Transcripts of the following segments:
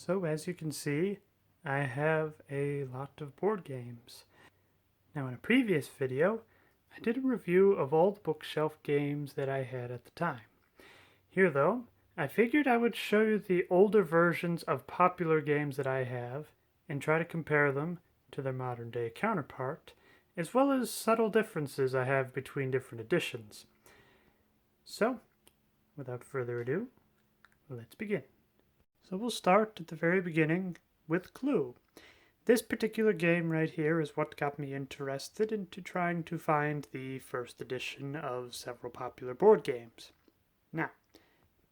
So as you can see, I have a lot of board games. Now in a previous video, I did a review of all the bookshelf games that I had at the time. Here though, I figured I would show you the older versions of popular games that I have and try to compare them to their modern day counterpart, as well as subtle differences I have between different editions. So, without further ado, let's begin. So we'll start at the very beginning with Clue. This particular game right here is what got me interested into trying to find the first edition of several popular board games. Now,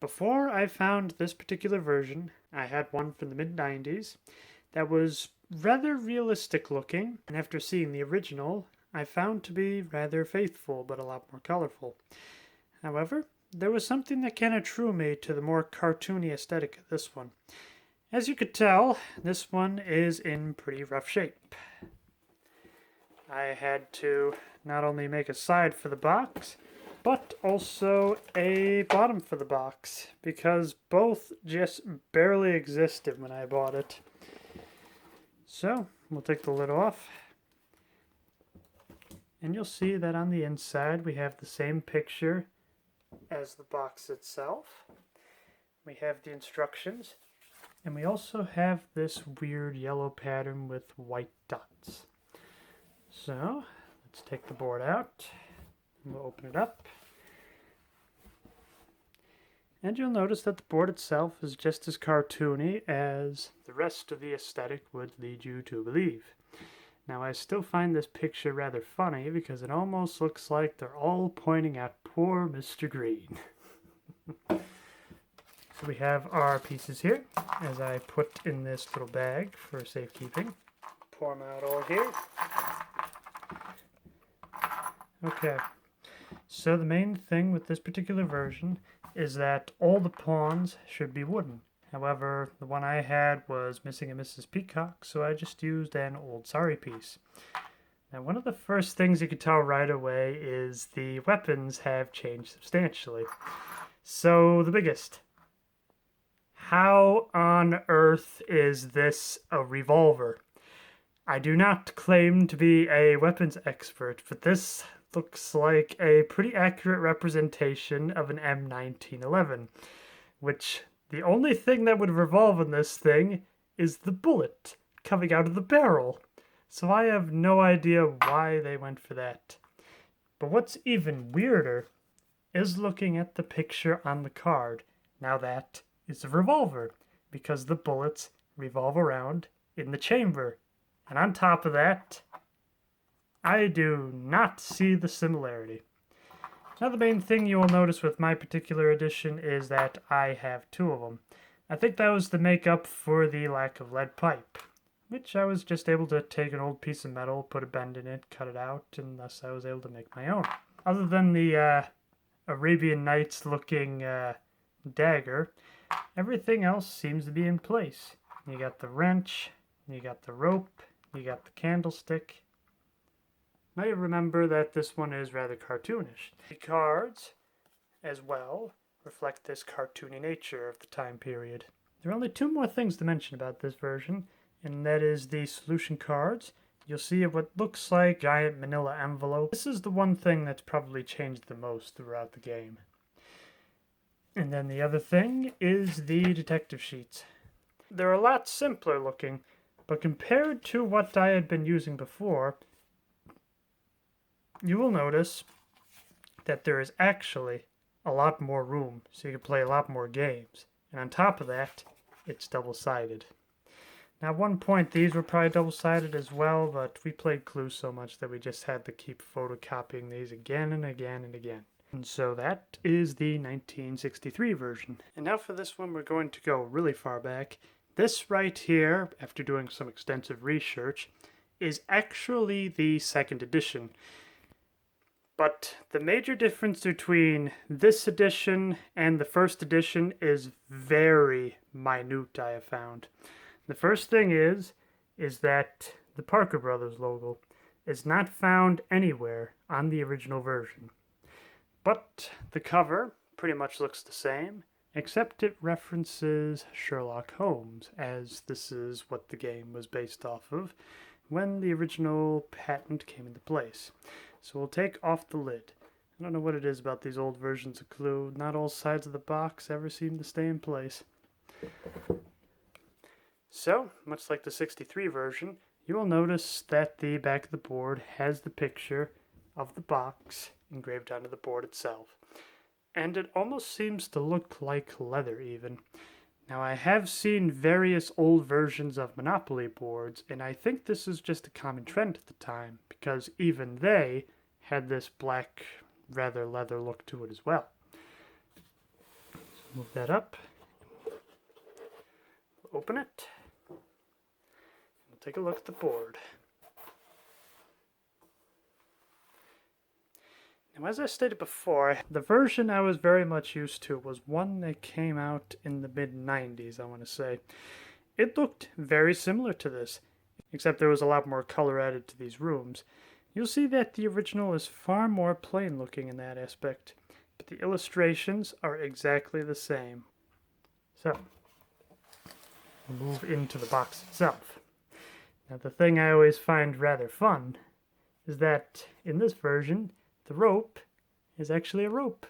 before I found this particular version, I had one from the mid-90s that was rather realistic looking, and after seeing the original, I found to be rather faithful but a lot more colorful. However, there was something that kind of drew me to the more cartoony aesthetic of this one. As you could tell, this one is in pretty rough shape. I had to not only make a side for the box, but also a bottom for the box, because both just barely existed when I bought it. So, we'll take the lid off. And you'll see that on the inside we have the same picture as the box itself. We have the instructions, and we also have this weird yellow pattern with white dots. So let's take the board out and we'll open it up, and you'll notice that the board itself is just as cartoony as the rest of the aesthetic would lead you to believe. Now, I still find this picture rather funny because it almost looks like they're all pointing at poor Mr. Green. So we have our pieces here, as I put in this little bag for safekeeping. Pour them out all here. Okay, so the main thing with this particular version is that all the pawns should be wooden. However, the one I had was missing a Mrs. Peacock, so I just used an old sari piece. Now, one of the first things you can tell right away is the weapons have changed substantially. So, the biggest. How on earth is this a revolver? I do not claim to be a weapons expert, but this looks like a pretty accurate representation of an M1911, which the only thing that would revolve in this thing is the bullet coming out of the barrel. So I have no idea why they went for that. But what's even weirder is looking at the picture on the card. Now that is a revolver, because the bullets revolve around in the chamber. And on top of that, I do not see the similarity. Now, the main thing you will notice with my particular edition is that I have two of them. I think that was to make up for the lack of lead pipe, which I was just able to take an old piece of metal, put a bend in it, cut it out, and thus I was able to make my own. Other than the Arabian Nights looking dagger, everything else seems to be in place. You got the wrench, you got the rope, you got the candlestick. Now you remember that this one is rather cartoonish. The cards, as well, reflect this cartoony nature of the time period. There are only two more things to mention about this version, and that is the solution cards. You'll see what looks like a giant manila envelope. This is the one thing that's probably changed the most throughout the game. And then the other thing is the detective sheets. They're a lot simpler looking, but compared to what I had been using before, you will notice that there is actually a lot more room, so you can play a lot more games. And on top of that, it's double-sided. Now, at one point, these were probably double-sided as well, but we played Clue so much that we just had to keep photocopying these again and again and again. And so that is the 1963 version. And now for this one, we're going to go really far back. This right here, after doing some extensive research, is actually the second edition. But the major difference between this edition and the first edition is very minute, I have found. The first thing is that the Parker Brothers logo is not found anywhere on the original version. But the cover pretty much looks the same. except it references Sherlock Holmes, as this is what the game was based off of when the original patent came into place. So we'll take off the lid. I don't know what it is about these old versions of Clue. Not all sides of the box ever seem to stay in place. So, much like the 63 version, you will notice that the back of the board has the picture of the box engraved onto the board itself. And it almost seems to look like leather even. Now I have seen various old versions of Monopoly boards, and I think this is just a common trend at the time, because even they had this black, rather leather look to it as well. So move that up. Open it. We'll take a look at the board. Now, as I stated before, the version I was very much used to was one that came out in the mid-90s, I want to say. It looked very similar to this, except there was a lot more color added to these rooms. You'll see that the original is far more plain looking in that aspect, but the illustrations are exactly the same. So, we'll move into the box itself. Now, the thing I always find rather fun is that in this version, the rope is actually a rope.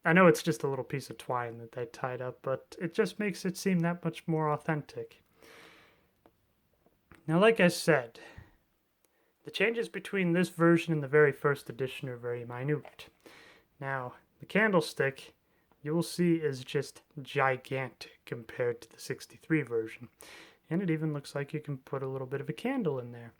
I know it's just a little piece of twine that they tied up, but it just makes it seem that much more authentic. Now, like I said, the changes between this version and the very first edition are very minute. Now, the candlestick, you will see, is just gigantic compared to the 63 version. And it even looks like you can put a little bit of a candle in there.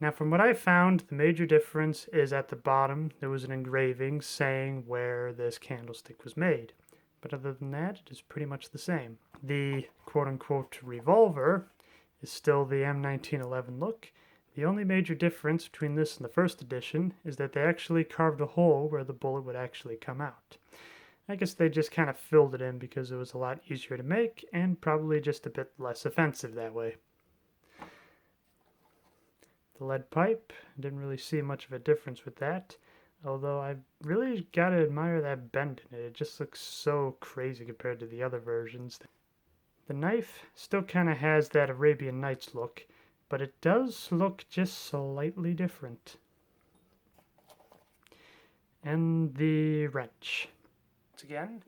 Now, from what I found, the major difference is at the bottom there was an engraving saying where this candlestick was made. But other than that, it is pretty much the same. The quote-unquote revolver is still the M1911 look. The only major difference between this and the first edition is that they actually carved a hole where the bullet would actually come out. I guess they just kind of filled it in because it was a lot easier to make and probably just a bit less offensive that way. The lead pipe, didn't really see much of a difference with that, although I really gotta admire that bend in it. It just looks so crazy compared to the other versions. The knife still kind of has that Arabian Nights look, but it does look just slightly different. And the wrench. Once again,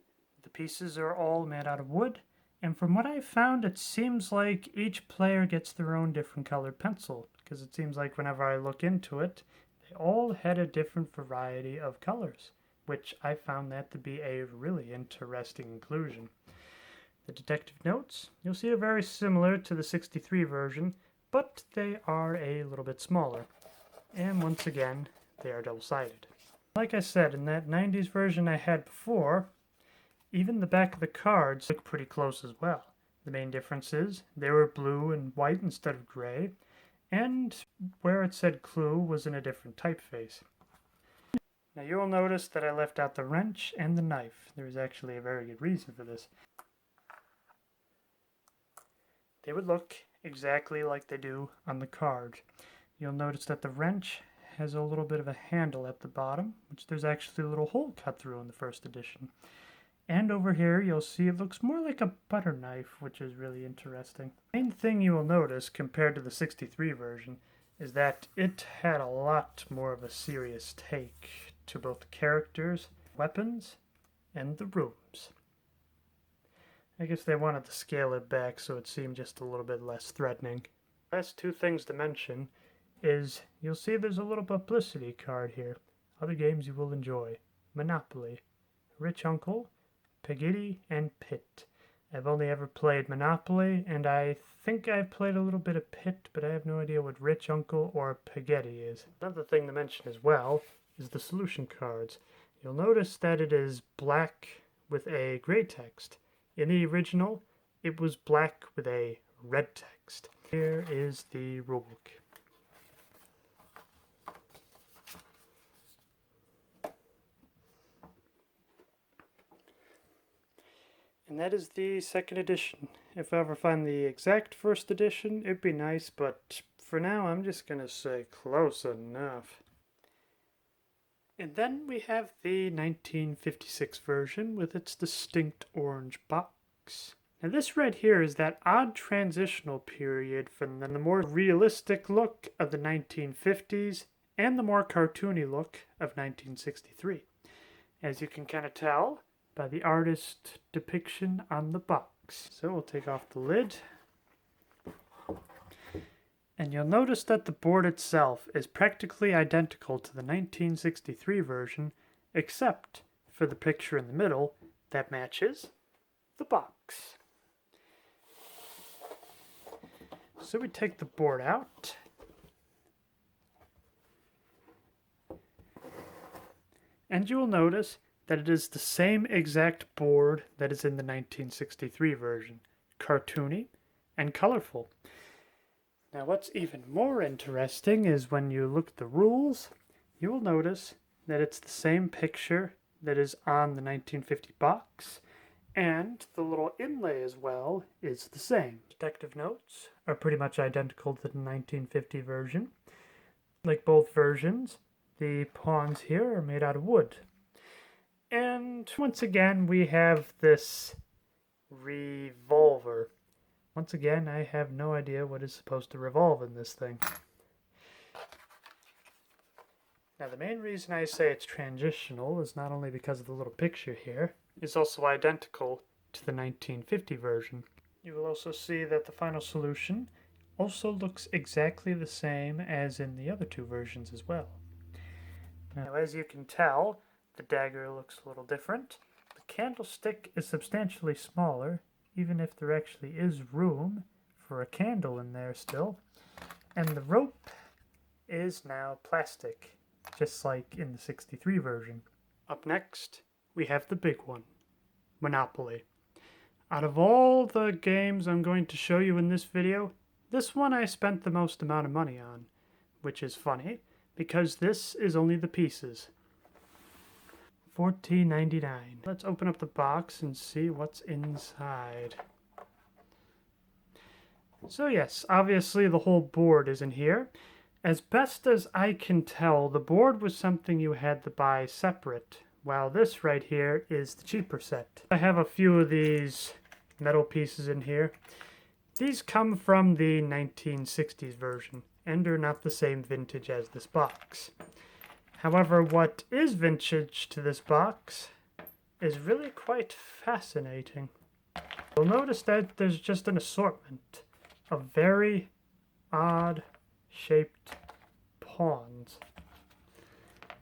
the pieces are all made out of wood, and from what I found, it seems like each player gets their own different colored pencil, because it seems like whenever I look into it, they all had a different variety of colors, which I found that to be a really interesting inclusion. The detective notes, you'll see, are very similar to the 63 version, but they are a little bit smaller. And once again, they are double-sided. Like I said, in that 90s version I had before, even the back of the cards look pretty close as well. The main difference is they were blue and white instead of gray, and where it said Clue was in a different typeface. Now you will notice that I left out the wrench and the knife. There is actually a very good reason for this. They would look exactly like they do on the card. You'll notice that the wrench has a little bit of a handle at the bottom, which there's actually a little hole cut through in the first edition. And over here, you'll see it looks more like a butter knife, which is really interesting. The main thing you will notice compared to the 63 version is that it had a lot more of a serious take to both the characters, weapons, and the rooms. I guess they wanted to scale it back so it seemed just a little bit less threatening. Last two things to mention is you'll see there's a little publicity card here. Other games you will enjoy: Monopoly, Rich Uncle, Peggy, and Pit. I've only ever played Monopoly, and I think I've played a little bit of Pit, but I have no idea what Rich Uncle or Peggy is. Another thing to mention as well is the solution cards. You'll notice that it is black with a gray text. In the original, it was black with a red text. Here is the rulebook. And that is the second edition. If I ever find the exact first edition, it'd be nice, but for now I'm just gonna say close enough. And then we have the 1956 version with its distinct orange box. Now this right here is that odd transitional period from the more realistic look of the 1950s and the more cartoony look of 1963. As you can kind of tell by the artist depiction on the box. So we'll take off the lid. And you'll notice that the board itself is practically identical to the 1963 version, except for the picture in the middle that matches the box. So we take the board out. And you will notice that it is the same exact board that is in the 1963 version, cartoony and colorful. Now what's even more interesting is when you look at the rules, you will notice that it's the same picture that is on the 1950 box, and the little inlay as well is the same. Detective notes are pretty much identical to the 1950 version. Like both versions, the pawns here are made out of wood. And once again, we have this revolver. Once again, I have no idea what is supposed to revolve in this thing. Now, the main reason I say it's transitional is not only because of the little picture here, it's also identical to the 1950 version. You will also see that the final solution also looks exactly the same as in the other two versions as well. Now, as you can tell, the dagger looks a little different. The candlestick is substantially smaller, even if there actually is room for a candle in there still. And the rope is now plastic, just like in the 63 version. Up next, we have the big one, Monopoly. Out of all the games I'm going to show you in this video, this one I spent the most amount of money on, which is funny, because this is only the pieces. $14.99. Let's open up the box and see what's inside. So yes, obviously the whole board is in here. As best as I can tell, the board was something you had to buy separate, while this right here is the cheaper set. I have a few of these metal pieces in here. These come from the 1960s version, and are not the same vintage as this box. However, what is vintage to this box is really quite fascinating. You'll notice that there's just an assortment of very odd shaped pawns.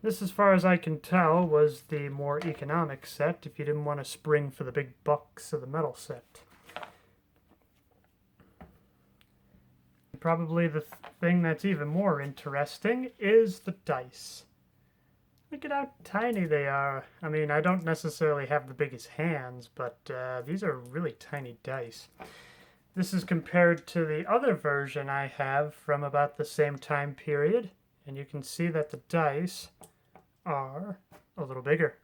This, as far as I can tell, was the more economic set if you didn't want to spring for the big bucks of the metal set. Probably the thing that's even more interesting is the dice. Look at how tiny they are. I mean, I don't necessarily have the biggest hands, but these are really tiny dice. This is compared to the other version I have from about the same time period, and you can see that the dice are a little bigger.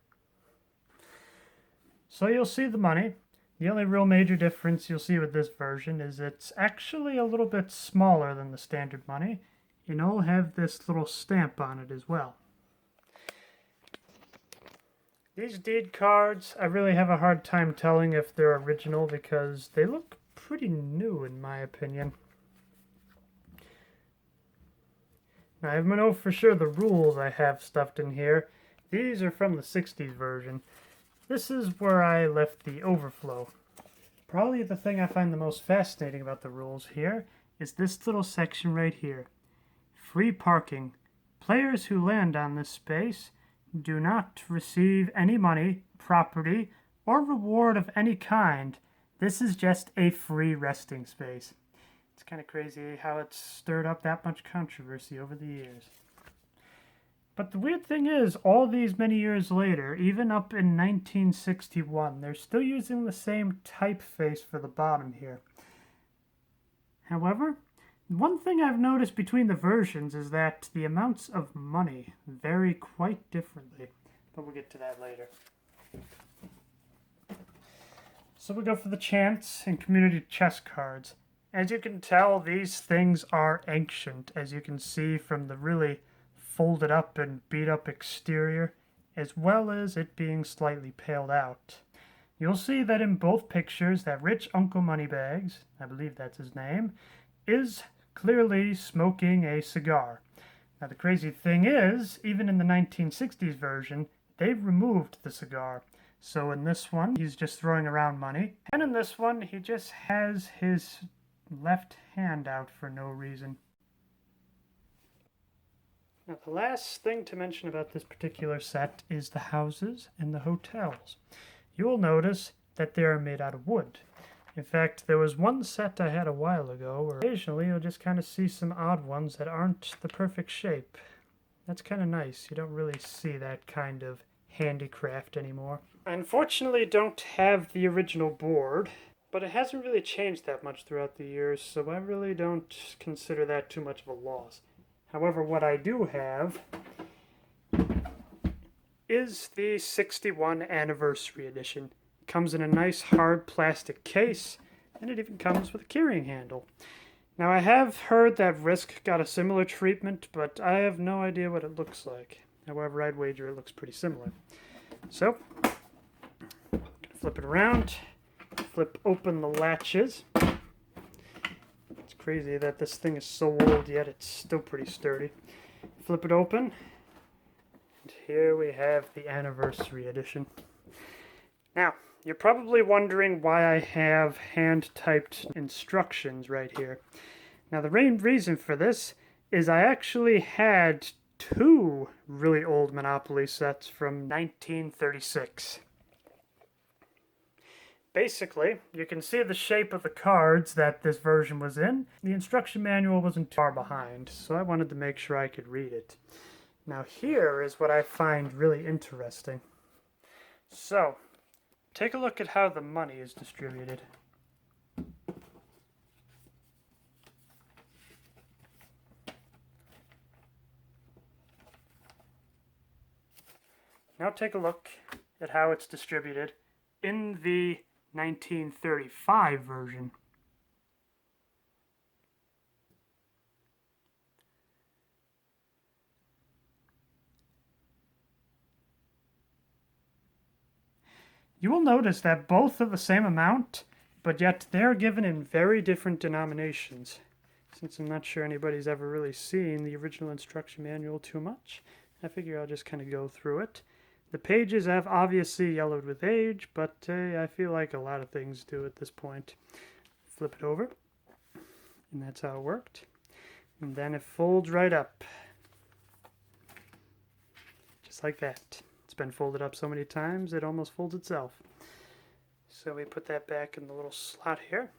So you'll see the money. The only real major difference you'll see with this version is it's actually a little bit smaller than the standard money, and it'll have this little stamp on it as well. These deed cards, I really have a hard time telling if they're original because they look pretty new in my opinion. Now, I know for sure the rules I have stuffed in here. These are from the 60s version. This is where I left the overflow. Probably the thing I find the most fascinating about the rules here is this little section right here. Free parking. Players who land on this space do not receive any money, property, or reward of any kind. This is just a free resting space. It's kind of crazy how it's stirred up that much controversy over the years. But the weird thing is, all these many years later, even up in 1961, they're still using the same typeface for the bottom here. However, one thing I've noticed between the versions is that the amounts of money vary quite differently, but we'll get to that later. So we go for the chance and community chess cards. As you can tell, these things are ancient, as you can see from the really folded up and beat up exterior, as well as it being slightly paled out. You'll see that in both pictures that rich Uncle Moneybags, I believe that's his name, is clearly smoking a cigar. Now the crazy thing is, even in the 1960s version, they've removed the cigar. So in this one, he's just throwing around money. And in this one, he just has his left hand out for no reason. Now the last thing to mention about this particular set is the houses and the hotels. You will notice that they are made out of wood. In fact, there was one set I had a while ago where occasionally you'll just kind of see some odd ones that aren't the perfect shape. That's kind of nice. You don't really see that kind of handicraft anymore. I unfortunately don't have the original board, but it hasn't really changed that much throughout the years, so I really don't consider that too much of a loss. However, what I do have is the 61 Anniversary Edition. It comes in a nice hard plastic case, and it even comes with a carrying handle. Now, I have heard that Risk got a similar treatment, but I have no idea what it looks like. However, I'd wager it looks pretty similar. So, flip it around, flip open the latches. It's crazy that this thing is so old, yet it's still pretty sturdy. Flip it open, and here we have the Anniversary Edition. Now, you're probably wondering why I have hand-typed instructions right here. Now, the main reason for this is I actually had two really old Monopoly sets from 1936. Basically, you can see the shape of the cards that this version was in. The instruction manual wasn't too far behind, so I wanted to make sure I could read it. Now here is what I find really interesting. So, take a look at how the money is distributed. Now take a look at how it's distributed in the 1935 version. You will notice that both are the same amount, but yet they're given in very different denominations. Since I'm not sure anybody's ever really seen the original instruction manual too much, I figure I'll just kind of go through it. The pages have obviously yellowed with age, but I feel like a lot of things do at this point. Flip it over, and that's how it worked. And then it folds right up. Just like that. It's been folded up so many times it almost folds itself. So we put that back in the little slot here.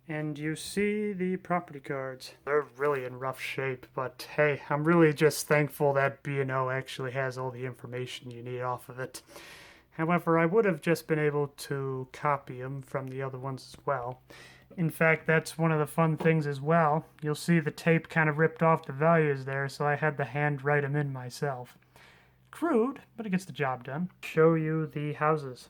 And you see the property cards. They're really in rough shape, but hey, I'm really just thankful that B&O actually has all the information you need off of it. However, I would have just been able to copy them from the other ones as well. In fact, that's one of the fun things as well. You'll see the tape kind of ripped off the values there, so I had to hand write them in myself. Crude, but it gets the job done. Show you the houses.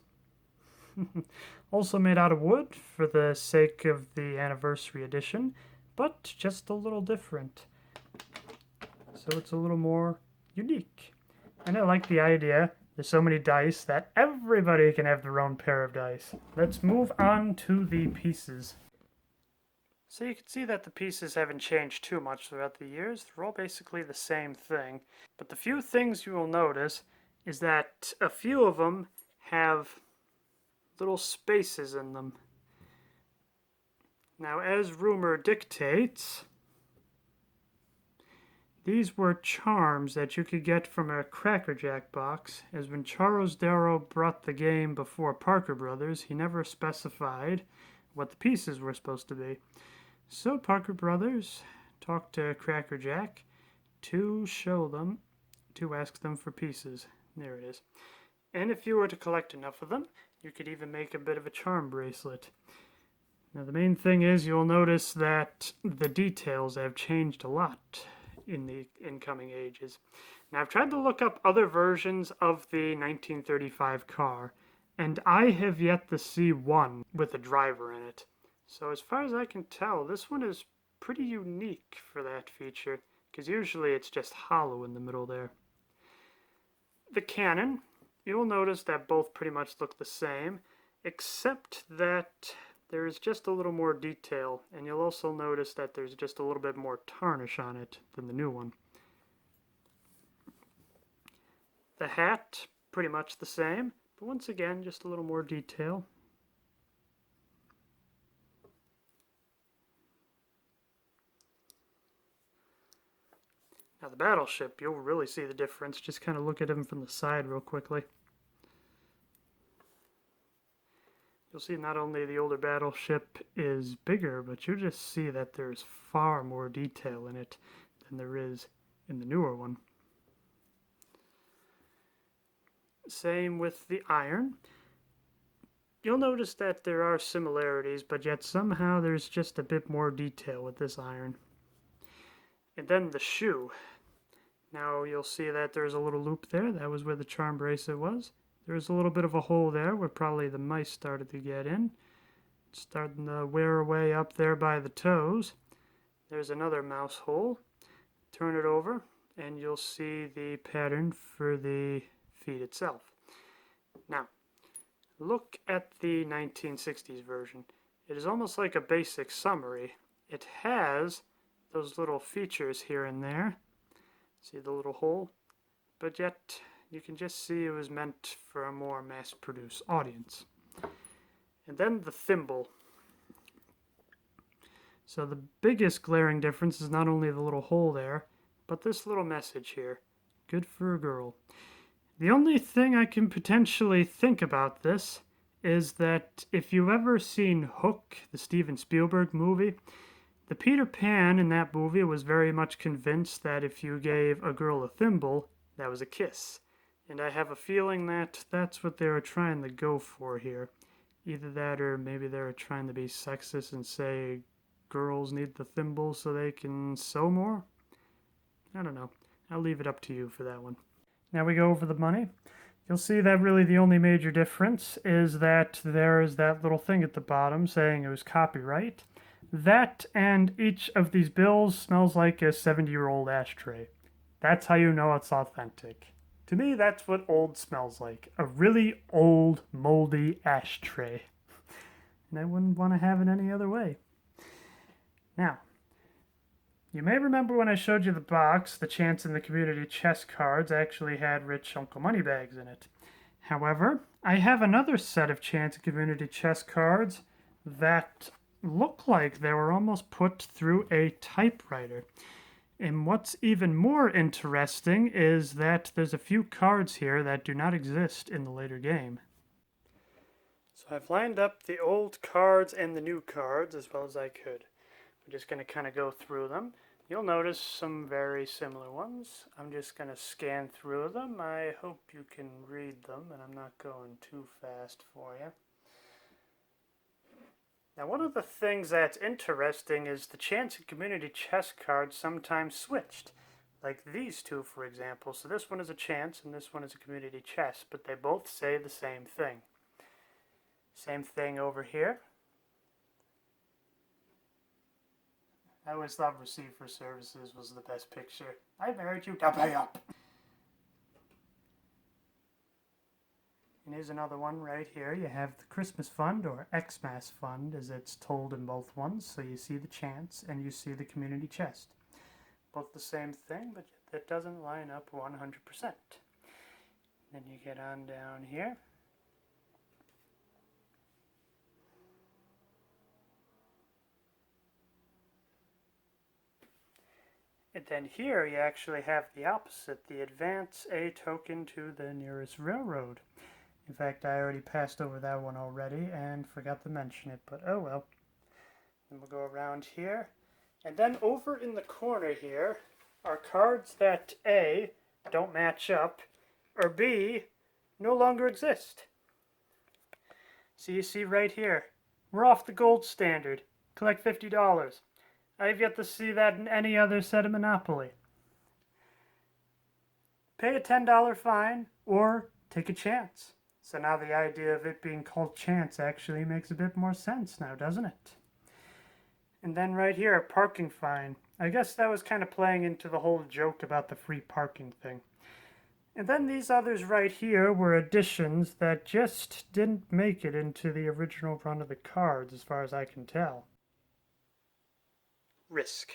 Also made out of wood for the sake of the Anniversary Edition, but just a little different. So it's a little more unique. And I like the idea. There's so many dice that everybody can have their own pair of dice. Let's move on to the pieces. So you can see that the pieces haven't changed too much throughout the years. They're all basically the same thing. But the few things you will notice is that a few of them have little spaces in them. Now, as rumor dictates, these were charms that you could get from a Cracker Jack box, as when Charles Darrow brought the game before Parker Brothers, he never specified what the pieces were supposed to be. So Parker Brothers talked to Cracker Jack to ask them for pieces. There it is. And if you were to collect enough of them, you could even make a bit of a charm bracelet. Now the main thing is you'll notice that the details have changed a lot in the incoming ages. Now I've tried to look up other versions of the 1935 car, and I have yet to see one with a driver in it. So as far as I can tell, this one is pretty unique for that feature. because usually it's just hollow in the middle there. The cannon, you'll notice that both pretty much look the same, except that there's just a little more detail, and you'll also notice that there's just a little bit more tarnish on it than the new one. The hat, pretty much the same, but once again, just a little more detail. Now the battleship, you'll really see the difference. Just kind of look at him from the side real quickly. You'll see not only the older battleship is bigger, but you'll just see that there's far more detail in it than there is in the newer one. Same with the iron. You'll notice that there are similarities, but yet somehow there's just a bit more detail with this iron. And then the shoe. Now you'll see that there's a little loop there. That was where the charm bracelet was. There's a little bit of a hole there where probably the mice started to get in. It's starting to wear away up there by the toes. There's another mouse hole. Turn it over and you'll see the pattern for the feet itself. Now, look at the 1960s version. It is almost like a basic summary. It has those little features here and there. See the little hole? But yet, you can just see it was meant for a more mass-produced audience. And then the thimble. So the biggest glaring difference is not only the little hole there, but this little message here. Good for a girl. The only thing I can potentially think about this is that if you've ever seen Hook, the Steven Spielberg movie, the Peter Pan in that movie was very much convinced that if you gave a girl a thimble, that was a kiss. And I have a feeling that that's what they were trying to go for here. Either that or maybe they were trying to be sexist and say girls need the thimble so they can sew more. I don't know. I'll leave it up to you for that one. Now we go over the money. You'll see that really the only major difference is that there is that little thing at the bottom saying it was copyright. That and each of these bills smells like a 70-year-old ashtray. That's how you know it's authentic. To me, that's what old smells like. A really old, moldy ashtray. And I wouldn't want to have it any other way. Now, you may remember when I showed you the box, the Chance and the Community chest cards actually had rich Uncle Moneybags in it. However, I have another set of Chance and Community chest cards that look like they were almost put through a typewriter. And what's even more interesting is that there's a few cards here that do not exist in the later game. So I've lined up the old cards and the new cards as well as I could. I'm just going to kind of go through them. You'll notice some very similar ones. I'm just going to scan through them. I hope you can read them, and I'm not going too fast for you. Now, one of the things that's interesting is the Chance and Community chest cards sometimes switched. Like these two, for example. So this one is a Chance and this one is a Community chest, but they both say the same thing. Same thing over here. I always thought Receive for Services was the best picture. I married you to pay up. And here's another one right here. You have the Christmas Fund, or Xmas Fund, as it's told in both ones. So you see the Chance and you see the Community chest. Both the same thing, but that doesn't line up 100%. Then you get on down here. And then here you actually have the opposite, the advance a token to the nearest railroad. In fact, I already passed over that one already and forgot to mention it, but oh well. Then we'll go around here. And then over in the corner here are cards that A, don't match up, or B, no longer exist. So you see right here, we're off the gold standard. Collect $50. I've yet to see that in any other set of Monopoly. Pay a $10 fine or take a chance. So now the idea of it being called Chance actually makes a bit more sense now, doesn't it? And then right here, a parking fine. I guess that was kind of playing into the whole joke about the free parking thing. And then these others right here were additions that just didn't make it into the original run of the cards, as far as I can tell. Risk.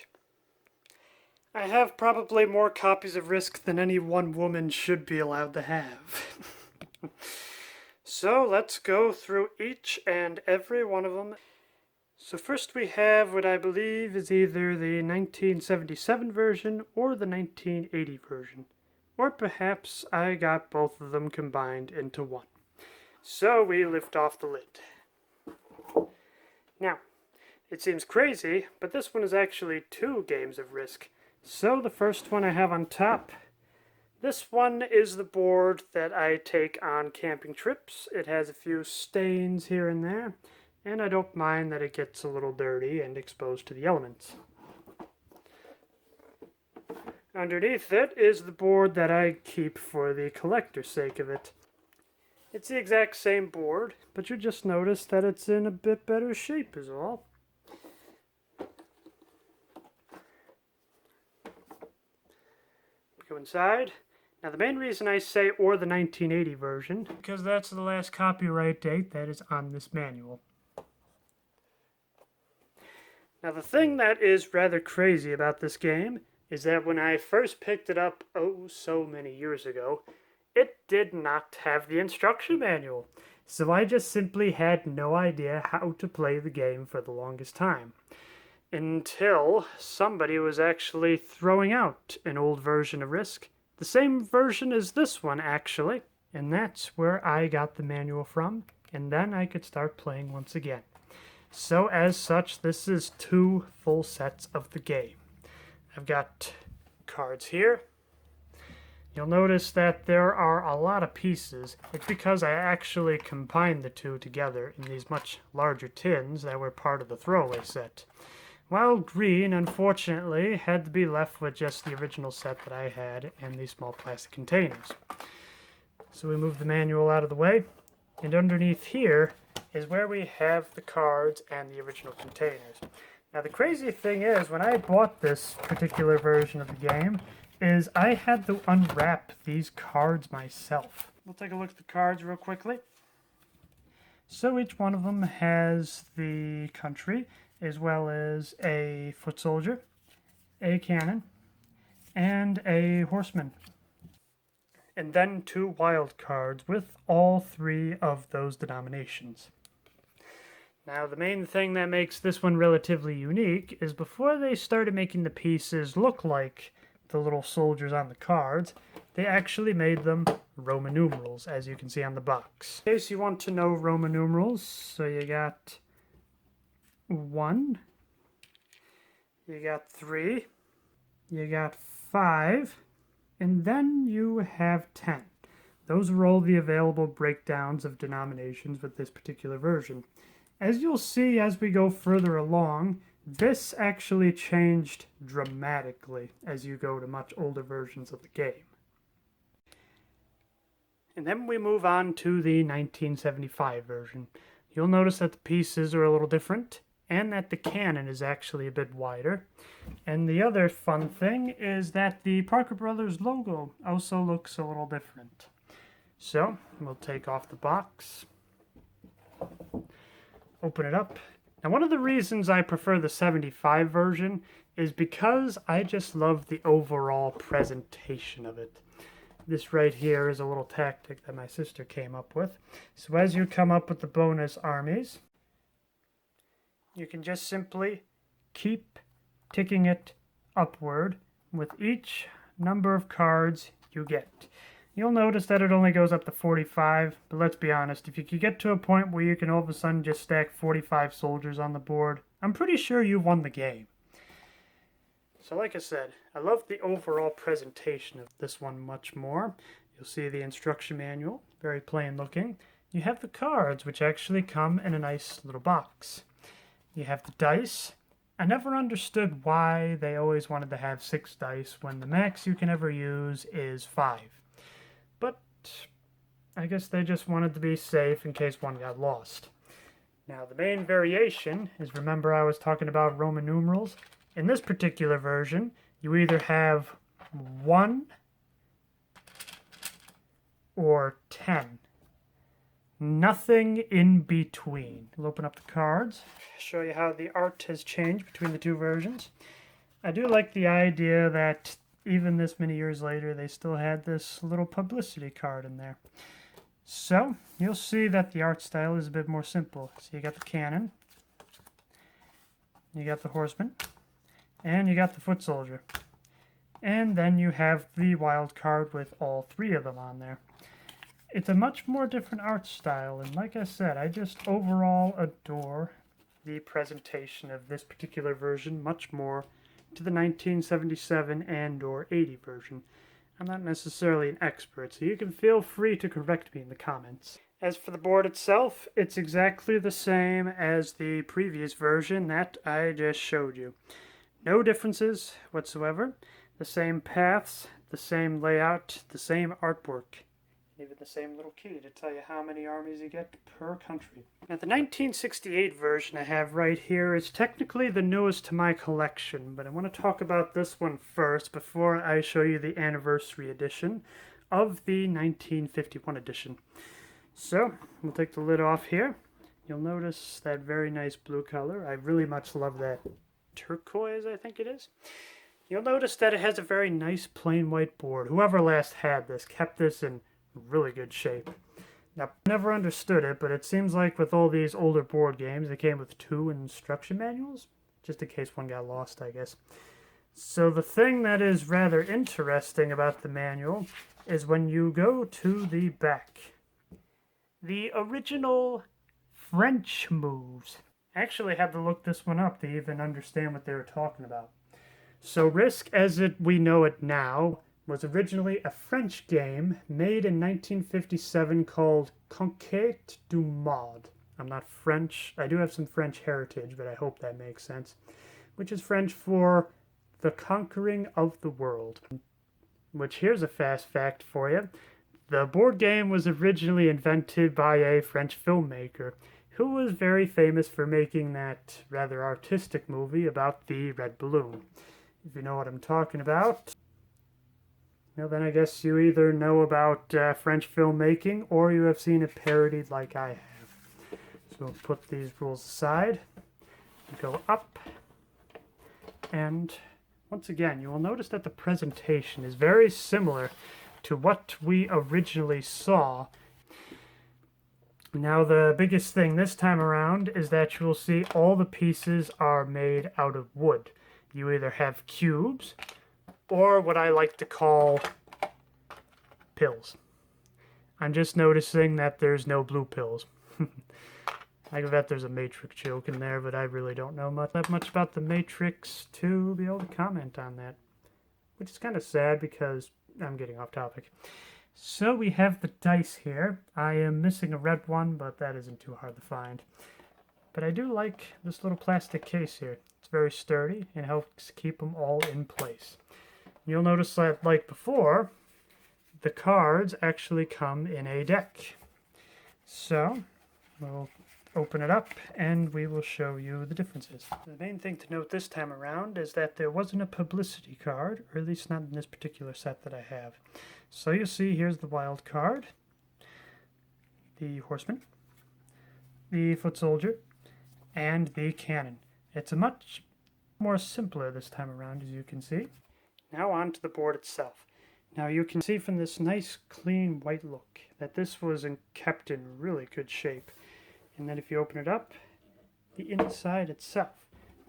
I have probably more copies of Risk than any one woman should be allowed to have. So let's go through each and every one of them. So first we have what I believe is either the 1977 version or the 1980 version. Or perhaps I got both of them combined into one. So we lift off the lid. Now, it seems crazy, but this one is actually 2 games of Risk. So the first one I have on top, this one is the board that I take on camping trips. It has a few stains here and there, and I don't mind that it gets a little dirty and exposed to the elements. Underneath it is the board that I keep for the collector's sake of it. It's the exact same board, but you just notice that it's in a bit better shape is all. Go inside. Now the main reason I say or the 1980 version, because that's the last copyright date that is on this manual. Now the thing that is rather crazy about this game is that when I first picked it up oh so many years ago, it did not have the instruction manual. So I just simply had no idea how to play the game for the longest time. Until somebody was actually throwing out an old version of Risk. The same version as this one, actually. And that's where I got the manual from. And then I could start playing once again. So as such, this is 2 full sets of the game. I've got cards here. You'll notice that there are a lot of pieces. It's because I actually combined the 2 together in these much larger tins that were part of the throwaway set. While green, unfortunately, had to be left with just the original set that I had and these small plastic containers. So we move the manual out of the way, and underneath here is where we have the cards and the original containers. Now the crazy thing is, when I bought this particular version of the game, is I had to unwrap these cards myself. We'll take a look at the cards real quickly. So each one of them has the country, as well as a foot soldier, a cannon, and a horseman. And then 2 wild cards with all 3 of those denominations. Now the main thing that makes this one relatively unique is before they started making the pieces look like the little soldiers on the cards, they actually made them Roman numerals, as you can see on the box. In case you want to know Roman numerals, so you got 1, you got 3, you got 5, and then you have 10. Those are all the available breakdowns of denominations with this particular version. As you'll see as we go further along, this actually changed dramatically as you go to much older versions of the game. And then we move on to the 1975 version. You'll notice that the pieces are a little different, and that the cannon is actually a bit wider. And the other fun thing is that the Parker Brothers logo also looks a little different. So, we'll take off the box, open it up. Now one of the reasons I prefer the 75 version is because I just love the overall presentation of it. This right here is a little tactic that my sister came up with. So as you come up with the bonus armies, you can just simply keep ticking it upward with each number of cards you get. You'll notice that it only goes up to 45, but let's be honest, if you could get to a point where you can all of a sudden just stack 45 soldiers on the board, I'm pretty sure you've won the game. So like I said, I love the overall presentation of this one much more. You'll see the instruction manual, very plain looking. You have the cards, which actually come in a nice little box. You have the dice. I never understood why they always wanted to have 6 dice when the max you can ever use is 5. But I guess they just wanted to be safe in case one got lost. Now the main variation is, remember I was talking about Roman numerals? In this particular version, you either have 1 or 10. Nothing in between. We'll open up the cards, show you how the art has changed between the two versions. I do like the idea that even this many years later, they still had this little publicity card in there. So, you'll see that the art style is a bit more simple. So you got the cannon, you got the horseman, and you got the foot soldier. And then you have the wild card with all 3 of them on there. It's a much more different art style, and like I said, I just overall adore the presentation of this particular version much more to the 1977 and or 80 version. I'm not necessarily an expert, so you can feel free to correct me in the comments. As for the board itself, it's exactly the same as the previous version that I just showed you. No differences whatsoever. The same paths, the same layout, the same artwork. Even the same little key to tell you how many armies you get per country. Now the 1968 version I have right here is technically the newest to my collection, but I want to talk about this one first before I show you the anniversary edition of the 1951 edition. So, we'll take the lid off here. You'll notice that very nice blue color. I really much love that turquoise, I think it is. You'll notice that it has a very nice plain white board. Whoever last had this kept this in really good shape. Now, I never understood it, but it seems like with all these older board games, they came with 2 instruction manuals, just in case one got lost, I guess. So the thing that is rather interesting about the manual is when you go to the back, the original French moves. I actually had to look this one up to even understand what they were talking about. So Risk, as we know it now, was originally a French game made in 1957 called Conquête du Monde. I'm not French. I do have some French heritage, but I hope that makes sense. Which is French for the conquering of the world. Which, here's a fast fact for you. The board game was originally invented by a French filmmaker who was very famous for making that rather artistic movie about the red balloon. If you know what I'm talking about, well, then I guess you either know about French filmmaking or you have seen it parodied like I have. So we'll put these rules aside, go up, and once again, you will notice that the presentation is very similar to what we originally saw. Now, the biggest thing this time around is that you will see all the pieces are made out of wood. You either have cubes or what I like to call pills. I'm just noticing that there's no blue pills. I bet there's a Matrix joke in there, but I really don't know that much about the Matrix to be able to comment on that. Which is kind of sad because I'm getting off topic. So we have the dice here. I am missing a red one, but that isn't too hard to find. But I do like this little plastic case here. It's very sturdy and helps keep them all in place. You'll notice that, like before, the cards actually come in a deck. So, we'll open it up and we will show you the differences. The main thing to note this time around is that there wasn't a publicity card, or at least not in this particular set that I have. So you'll see here's the wild card, the horseman, the foot soldier, and the cannon. It's a much more simpler this time around, as you can see. Now on to the board itself. Now you can see from this nice clean white look that this was kept in really good shape. And then if you open it up, the inside itself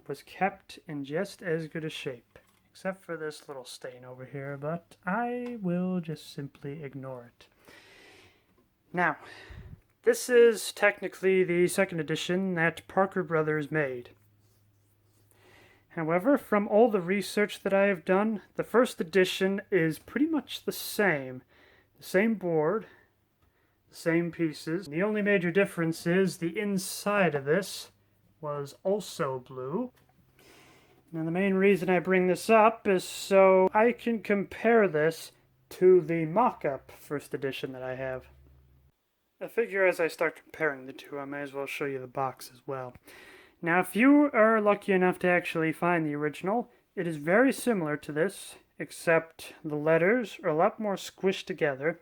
was kept in just as good a shape. Except for this little stain over here, but I will just simply ignore it. Now, this is technically the second edition that Parker Brothers made. However, from all the research that I have done, the first edition is pretty much the same. The same board, the same pieces. The only major difference is the inside of this was also blue. Now the main reason I bring this up is so I can compare this to the mock-up first edition that I have. I figure as I start comparing the two, I may as well show you the box as well. Now, if you are lucky enough to actually find the original, it is very similar to this, except the letters are a lot more squished together.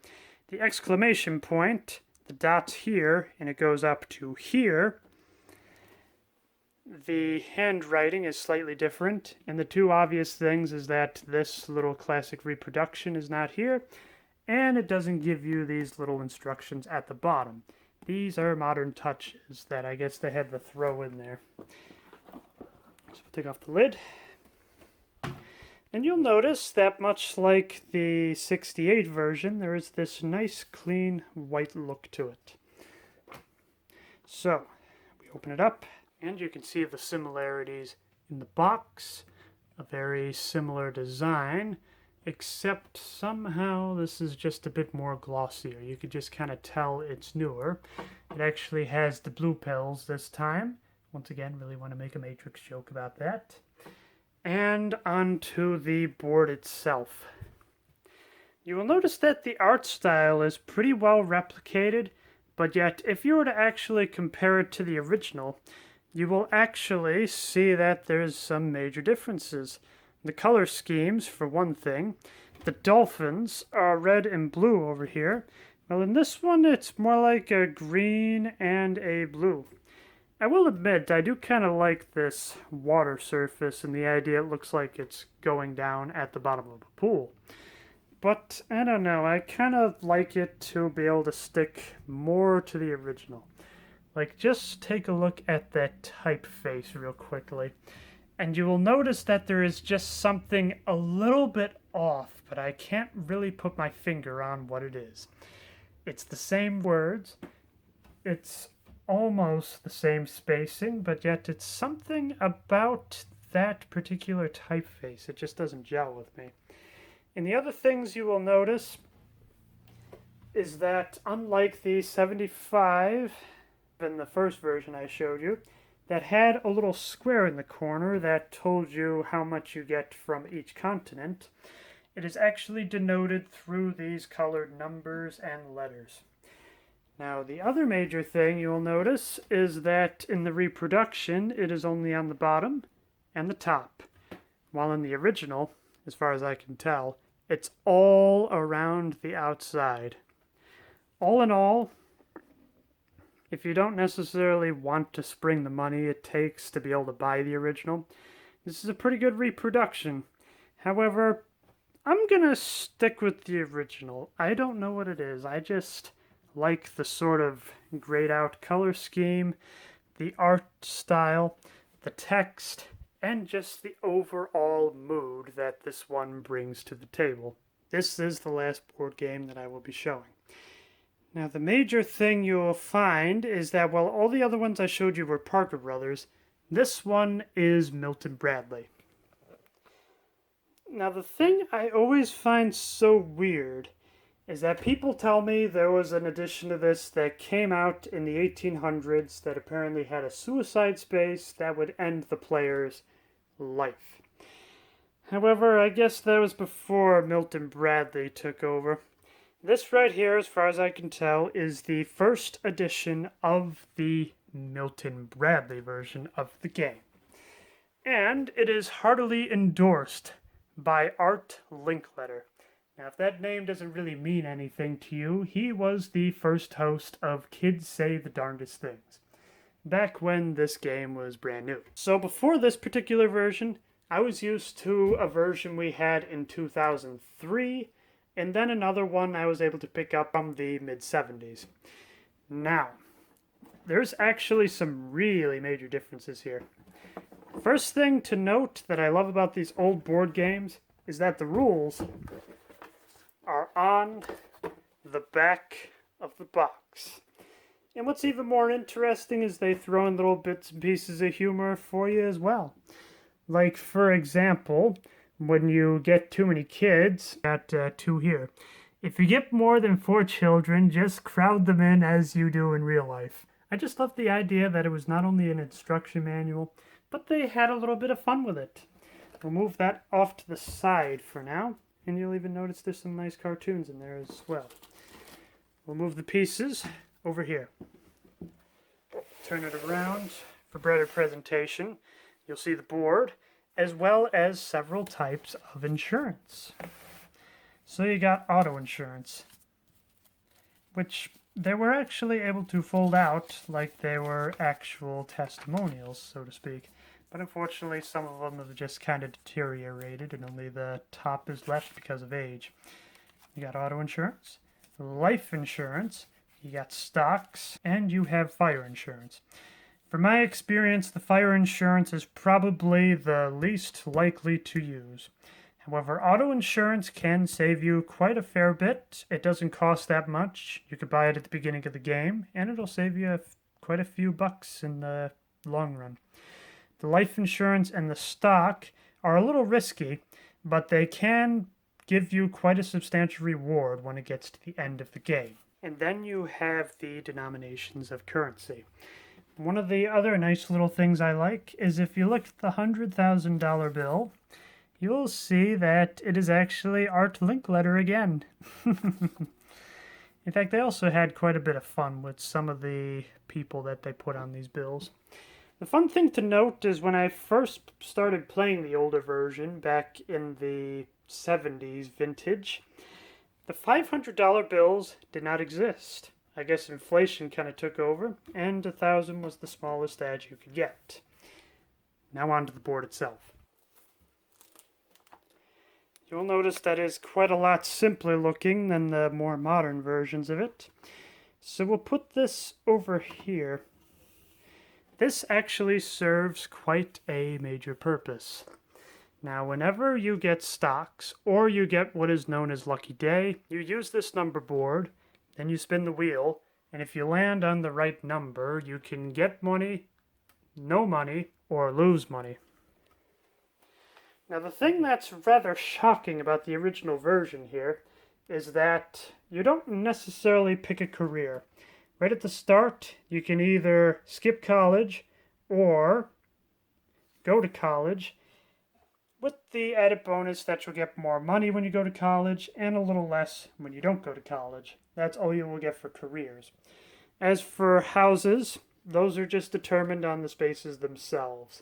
The exclamation point, the dot's here, and it goes up to here. The handwriting is slightly different, and the two obvious things is that this little classic reproduction is not here, and it doesn't give you these little instructions at the bottom. These are modern touches that I guess they had to throw in there. So we'll take off the lid. And you'll notice that much like the 68 version, there is this nice clean white look to it. So, we open it up, and you can see the similarities in the box. A very similar design, except somehow this is just a bit more glossier. You could just kind of tell it's newer. It actually has the blue pills this time. Once again, really want to make a Matrix joke about that. And onto the board itself. You will notice that the art style is pretty well replicated, but yet if you were to actually compare it to the original, you will actually see that there's some major differences. The color schemes, for one thing. The dolphins are red and blue over here. Well, in this one, it's more like a green and a blue. I will admit, I do kind of like this water surface and the idea it looks like it's going down at the bottom of a pool. But, I don't know, I kind of like it to be able to stick more to the original. Like, just take a look at that typeface real quickly. And you will notice that there is just something a little bit off, but I can't really put my finger on what it is. It's the same words. It's almost the same spacing, but yet it's something about that particular typeface. It just doesn't gel with me. And the other things you will notice is that unlike the 75 in the first version I showed you, that had a little square in the corner that told you how much you get from each continent, it is actually denoted through these colored numbers and letters. Now, the other major thing you'll notice is that in the reproduction, it is only on the bottom and the top, while in the original, as far as I can tell, it's all around the outside. All in all, if you don't necessarily want to spring the money it takes to be able to buy the original, this is a pretty good reproduction. However, I'm gonna stick with the original. I don't know what it is. I just like the sort of grayed out color scheme, the art style, the text, and just the overall mood that this one brings to the table. This is the last board game that I will be showing. Now, the major thing you will find is that while all the other ones I showed you were Parker Brothers, this one is Milton Bradley. Now, the thing I always find so weird is that people tell me there was an edition of this that came out in the 1800s that apparently had a suicide space that would end the player's life. However, I guess that was before Milton Bradley took over. This right here, as far as I can tell, is the first edition of the Milton Bradley version of the game. And it is heartily endorsed by Art Linkletter. Now, if that name doesn't really mean anything to you, he was the first host of Kids Say the Darndest Things, back when this game was brand new. So before this particular version, I was used to a version we had in 2003, and then another one I was able to pick up from the mid-70s. Now, there's actually some really major differences here. First thing to note that I love about these old board games is that the rules are on the back of the box. And what's even more interesting is they throw in little bits and pieces of humor for you as well. Like, for example, when you get too many kids, got 2 here. If you get more than 4 children, just crowd them in as you do in real life. I just love the idea that it was not only an instruction manual, but they had a little bit of fun with it. We'll move that off to the side for now, and you'll even notice there's some nice cartoons in there as well. We'll move the pieces over here. Turn it around For better presentation, you'll see the board, as well as several types of insurance. So you got auto insurance, which they were actually able to fold out like they were actual testimonials, so to speak. But unfortunately, some of them have just kind of deteriorated, and only the top is left because of age. You got auto insurance, life insurance, you got stocks, and you have fire insurance. From my experience, the fire insurance is probably the least likely to use. However, auto insurance can save you quite a fair bit. It doesn't cost that much. You could buy it at the beginning of the game, and it'll save you quite a few bucks in the long run. The life insurance and the stock are a little risky, but they can give you quite a substantial reward when it gets to the end of the game. And then you have the denominations of currency. One of the other nice little things I like is if you look at the $100,000 bill, you'll see that it is actually Art Linkletter again. In fact, they also had quite a bit of fun with some of the people that they put on these bills. The fun thing to note is when I first started playing the older version back in the 70s vintage, the $500 bills did not exist. I guess inflation kind of took over, and 1,000 was the smallest ad you could get. Now on to the board itself. You'll notice that is quite a lot simpler looking than the more modern versions of it. So we'll put this over here. This actually serves quite a major purpose. Now, whenever you get stocks, or you get what is known as Lucky Day, you use this number board, then you spin the wheel, and if you land on the right number, you can get money, no money, or lose money. Now, the thing that's rather shocking about the original version here is that you don't necessarily pick a career. Right at the start, you can either skip college or go to college, with the added bonus that you'll get more money when you go to college and a little less when you don't go to college. That's all you will get for careers. As for houses, those are just determined on the spaces themselves.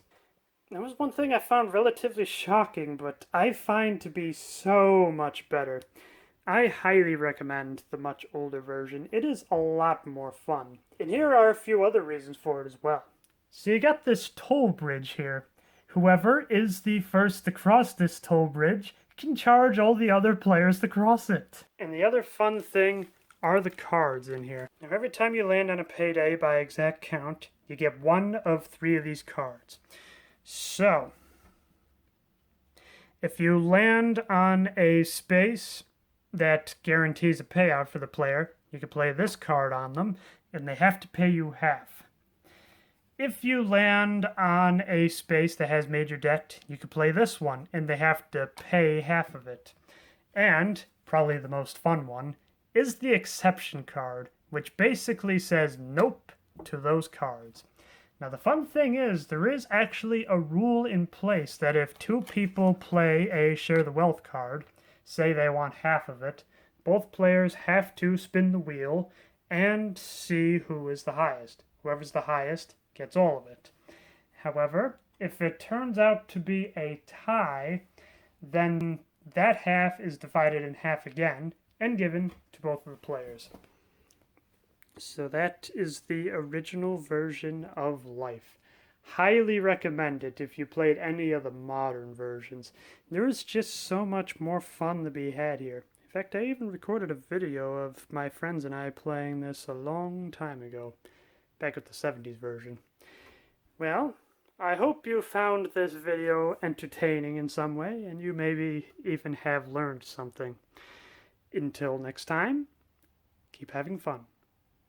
That was one thing I found relatively shocking, but I find to be so much better. I highly recommend the much older version. It is a lot more fun. And here are a few other reasons for it as well. So you got this toll bridge here. Whoever is the first to cross this toll bridge can charge all the other players to cross it. And the other fun thing are the cards in here. Now, every time you land on a payday by exact count, you get one of 3 of these cards. So, if you land on a space that guarantees a payout for the player, you can play this card on them, and they have to pay you half. If you land on a space that has major debt, you can play this one, and they have to pay half of it. And, probably the most fun one, is the exception card, which basically says nope to those cards. Now, the fun thing is, there is actually a rule in place that if 2 people play a share the wealth card, say they want half of it, both players have to spin the wheel and see who is the highest. Whoever's the highest gets all of it. However, if it turns out to be a tie, then that half is divided in half again and given to both of the players. So that is the original version of Life. Highly recommend it if you played any of the modern versions. There is just so much more fun to be had here. In fact, I even recorded a video of my friends and I playing this a long time ago, back with the 70s version. Well, I hope you found this video entertaining in some way, and you maybe even have learned something. Until next time, keep having fun.